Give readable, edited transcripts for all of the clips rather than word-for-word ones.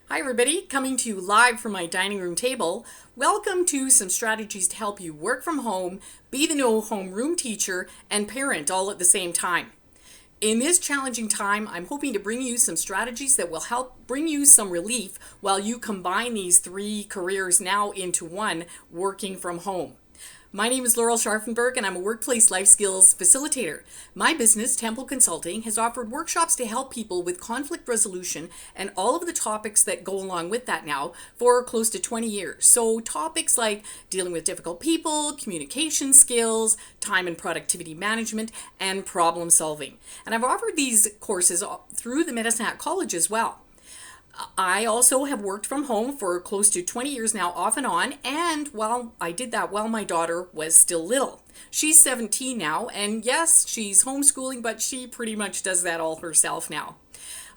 Hi, everybody, coming to you live from my dining room table. Welcome to some strategies to help you work from home, be the new homeroom teacher, and parent all at the same time. In this challenging time, I'm hoping to bring you some strategies that will help bring you some relief while you combine these three careers now into one, working from home. My name is Laurel Scharfenberg, and I'm a workplace life skills facilitator. My business, Temple Consulting, has offered workshops to help people with conflict resolution and all of the topics that go along with that now for close to 20 years. So topics like dealing with difficult people, communication skills, time and productivity management, and problem solving. And I've offered these courses through the Medicine College as well. I also have worked from home for close to 20 years now, off and on, and I did that while my daughter was still little. She's 17 now, and yes, she's homeschooling, but she pretty much does that all herself now.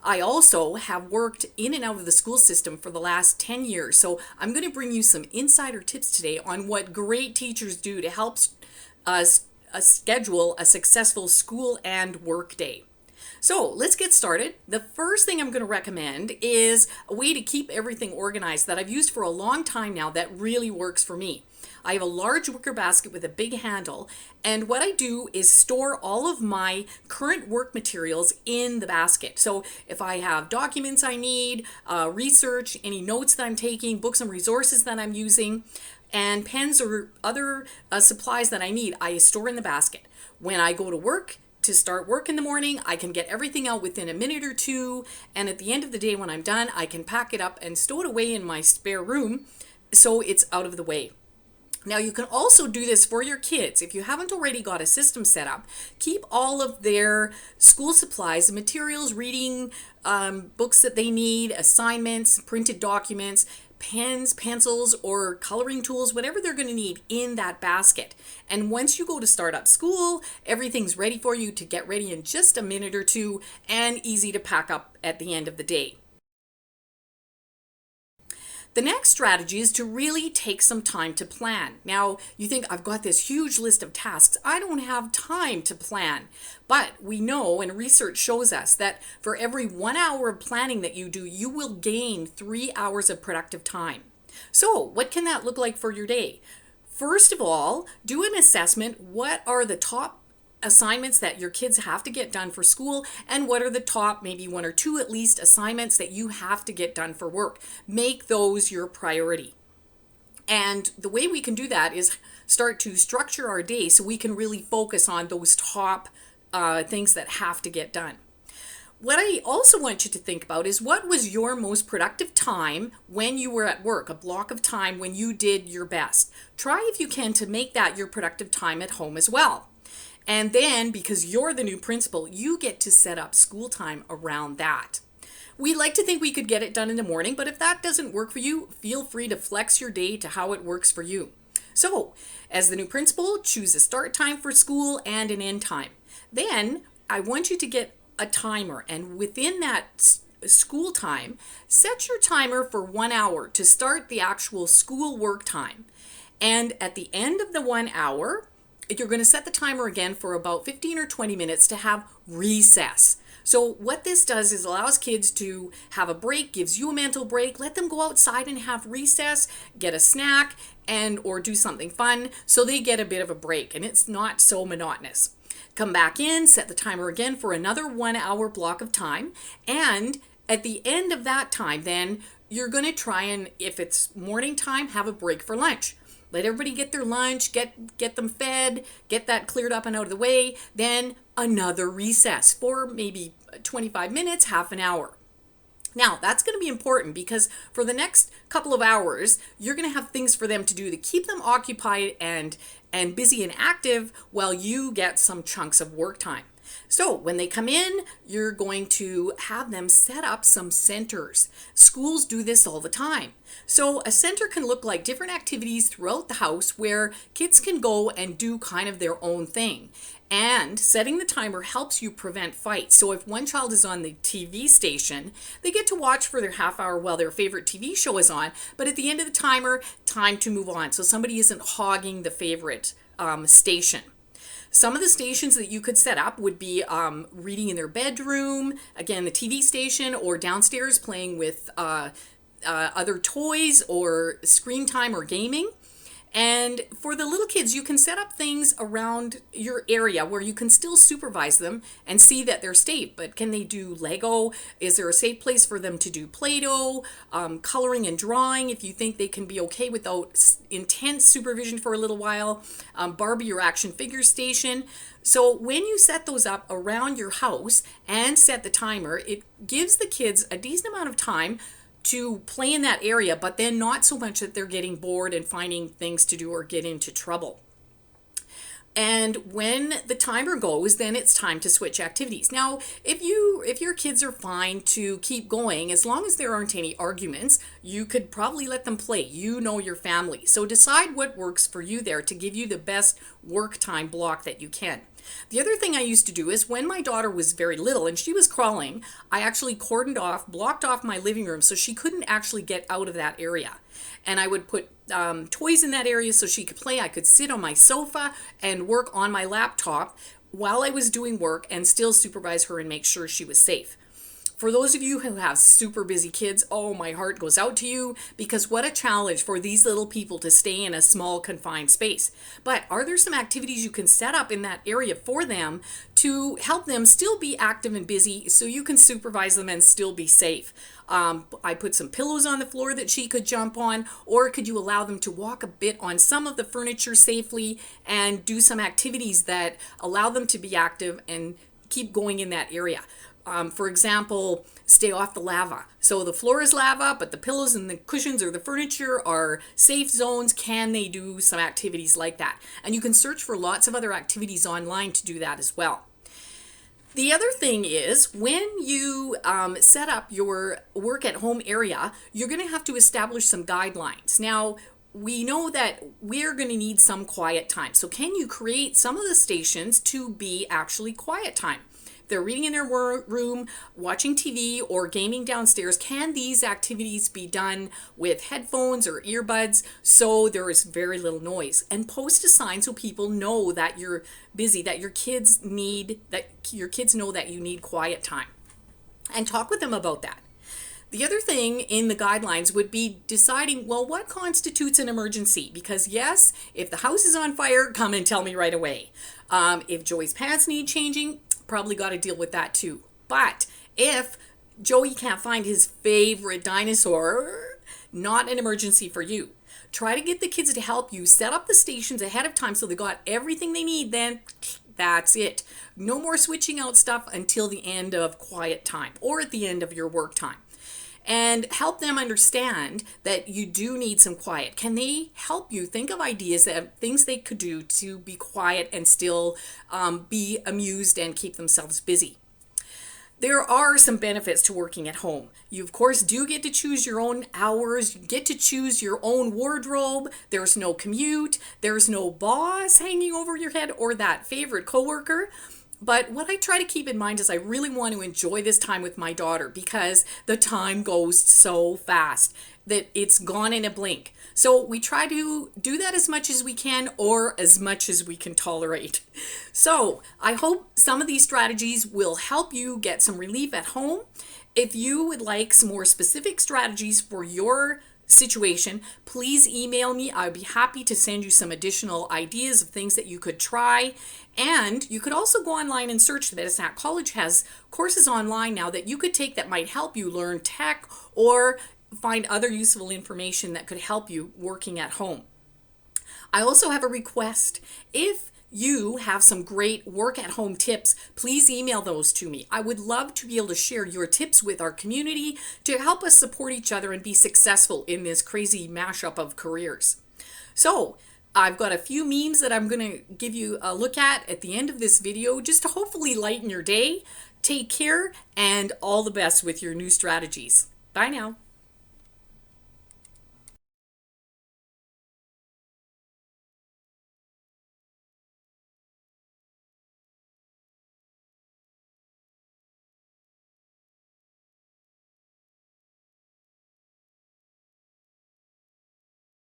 I also have worked in and out of the school system for the last 10 years, so I'm going to bring you some insider tips today on what great teachers do to help us schedule a successful school and work day. So let's get started. The first thing I'm going to recommend is a way to keep everything organized that I've used for a long time now that really works for me. I have a large wicker basket with a big handle, and what I do is store all of my current work materials in the basket. So if I have documents I need, research, any notes that I'm taking, books and resources that I'm using, and pens or other supplies that I need, I store in the basket. When I go to start work in the morning, I can get everything out within a minute or two, and at the end of the day when I'm done, I can pack it up and stow it away in my spare room so it's out of the way. Now you can also do this for your kids. If you haven't already got a system set up, keep all of their school supplies, materials, reading books that they need, assignments, printed documents, pens, pencils, or coloring tools, whatever they're going to need in that basket. And once you go to start up school, everything's ready for you to get ready in just a minute or two and easy to pack up at the end of the day. The next strategy is to really take some time to plan. Now, you think, I've got this huge list of tasks. I don't have time to plan. But we know, and research shows us, that for every 1 hour of planning that you do, you will gain 3 hours of productive time. So, what can that look like for your day? First of all, do an assessment. What are the top assignments that your kids have to get done for school, and what are the top, maybe one or two at least, assignments that you have to get done for work? Make those your priority. And the way we can do that is start to structure our day so we can really focus on those top things that have to get done. What I also want you to think about is, what was your most productive time when you were at work, a block of time when you did your best. Try, if you can, to make that your productive time at home as well. And then, because you're the new principal, you get to set up school time around that. We like to think we could get it done in the morning, but if that doesn't work for you, feel free to flex your day to how it works for you. So, as the new principal, choose a start time for school and an end time. Then, I want you to get a timer, and within that school time, set your timer for 1 hour to start the actual school work time. And at the end of the 1 hour, you're going to set the timer again for about 15 or 20 minutes to have recess. So what this does is allows kids to have a break, gives you a mental break. Let them go outside and have recess, get a snack, or do something fun so they get a bit of a break and it's not so monotonous. Come back in, set the timer again for another 1 hour block of time, and at the end of that time, then you're going to try and, if it's morning time, have a break for lunch. Let everybody get their lunch, get them fed, get that cleared up and out of the way. Then another recess for maybe 25 minutes, half an hour. Now, that's going to be important because for the next couple of hours, you're going to have things for them to do to keep them occupied and busy and active while you get some chunks of work time. So when they come in, you're going to have them set up some centers. Schools do this all the time. So a center can look like different activities throughout the house where kids can go and do kind of their own thing. And setting the timer helps you prevent fights. So if one child is on the TV station, they get to watch for their half hour while their favorite TV show is on. But at the end of the timer, time to move on. So somebody isn't hogging the favorite station. Some of the stations that you could set up would be reading in their bedroom, again, the TV station, or downstairs playing with other toys or screen time or gaming. And for the little kids, you can set up things around your area where you can still supervise them and see that they're safe. But can they do Lego? Is there a safe place for them to do Play-Doh, coloring and drawing if you think they can be okay without intense supervision for a little while? Barbie or action figure station. So when you set those up around your house and set the timer, it gives the kids a decent amount of time to play in that area, but then not so much that they're getting bored and finding things to do or get into trouble. And when the timer goes, then it's time to switch activities. Now, if your kids are fine to keep going, as long as there aren't any arguments, you could probably let them play. You know your family. So decide what works for you there to give you the best work time block that you can. The other thing I used to do is when my daughter was very little and she was crawling, I actually cordoned off, blocked off my living room so she couldn't actually get out of that area. And I would put toys in that area so she could play. I could sit on my sofa and work on my laptop while I was doing work and still supervise her and make sure she was safe. For those of you who have super busy kids, oh, my heart goes out to you, because what a challenge for these little people to stay in a small confined space. But are there some activities you can set up in that area for them to help them still be active and busy so you can supervise them and still be safe? I put some pillows on the floor that she could jump on, or could you allow them to walk a bit on some of the furniture safely and do some activities that allow them to be active and keep going in that area? For example, stay off the lava. So the floor is lava, but the pillows and the cushions or the furniture are safe zones. Can they do some activities like that? And you can search for lots of other activities online to do that as well. The other thing is when you set up your work at home area, you're going to have to establish some guidelines. Now, we know that we're going to need some quiet time. So can you create some of the stations to be actually quiet time? They're reading in their room, watching TV, or gaming downstairs. Can these activities be done with headphones or earbuds so there is very little noise? And post a sign so people know that you're busy, that your kids know that you need quiet time. And talk with them about that. The other thing in the guidelines would be deciding, well, what constitutes an emergency? Because yes, if the house is on fire, come and tell me right away. If Joey's pants need changing, probably got to deal with that too. But if Joey can't find his favorite dinosaur, not an emergency for you. Try to get the kids to help you set up the stations ahead of time so they got everything they need, then that's it. No more switching out stuff until the end of quiet time or at the end of your work time. And help them understand that you do need some quiet. Can they help you think of ideas, that things they could do to be quiet and still be amused and keep themselves busy? There are some benefits to working at home. You, of course, do get to choose your own hours. You get to choose your own wardrobe. There's no commute. There's no boss hanging over your head or that favorite coworker. But what I try to keep in mind is I really want to enjoy this time with my daughter because the time goes so fast that it's gone in a blink. So we try to do that as much as we can or as much as we can tolerate. So I hope some of these strategies will help you get some relief at home. If you would like some more specific strategies for your situation, please email me. I'd be happy to send you some additional ideas of things that you could try. And you could also go online and search. The Medicine Hat College has courses online now that you could take that might help you learn tech or find other useful information that could help you working at home. I also have a request. If you have some great work at home tips, please email those to me. I would love to be able to share your tips with our community to help us support each other and be successful in this crazy mashup of careers. So I've got a few memes that I'm going to give you a look at the end of this video just to hopefully lighten your day. Take care and all the best with your new strategies. Bye now.